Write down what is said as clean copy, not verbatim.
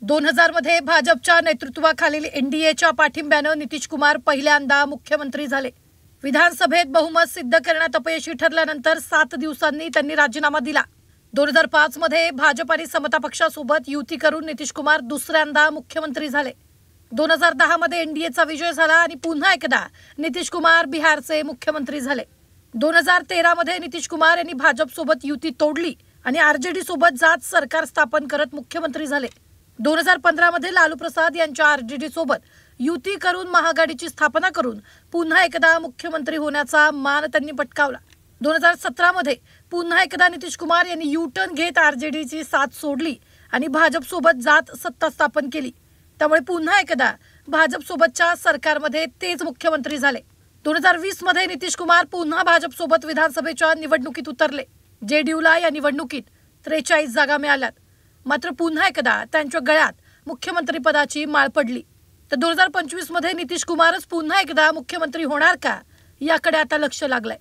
2000 मध्ये भाजपच्या नेतृत्वाखालील एनडीएच्या पाठिंब्यानं नितीश कुमार पहिल्यांदा मुख्यमंत्री झाले. विधानसभेत बहुमत सिद्ध करण्यात अपयशी ठरल्यानंतर 7 दिवसांनी त्यांनी राजीनामा दिला. 2005 मध्ये भाजप आणि समता पक्षासोबत युती करून नितीश कुमार दुसऱ्यांदा मुख्यमंत्री झाले. 2010 मध्ये एनडीएचा विजय झाला आणि पुन्हा एकदा नितीश कुमार बिहारचे मुख्यमंत्री झाले. 2013 मध्ये नितीश कुमार यांनी भाजप सोबत युती तोडली आणि आरजेडी सोबत जात सरकार स्थापन करत मुख्यमंत्री झाले. 2015 मध्ये लालू प्रसाद यांच्या आरजेडी सोबत युती करून महाआघाडीची स्थापना करून पुन्हा एकदा मुख्यमंत्री होण्याचा मान त्यांनी पटकावला. 2017 मध्ये पुन्हा एकदा नितीश कुमार यांनी यू-टर्न घेत आरजेडीची साथ सोडली आणि भाजप सोबत जात सत्ता स्थापन केली. त्यामुळे पुन्हा एकदा भाजप सोबतच्या सरकारमध्ये तेच मुख्यमंत्री झाले. 2020 मध्ये नितीश कुमार पुन्हा भाजप सोबत विधानसभेच्या निवडणुकीत उतरले. जेडीयूला या निवडणुकीत 43 जागा मिळाल्यात. मात्र पुन्हा एकदा त्यांच्या गळ्यात मुख्यमंत्री पदाची माळ पडली. तर 2025 मध्ये नितीश कुमारच पुन्हा एकदा मुख्यमंत्री होणार का, याकडे आता लक्ष लागलंय.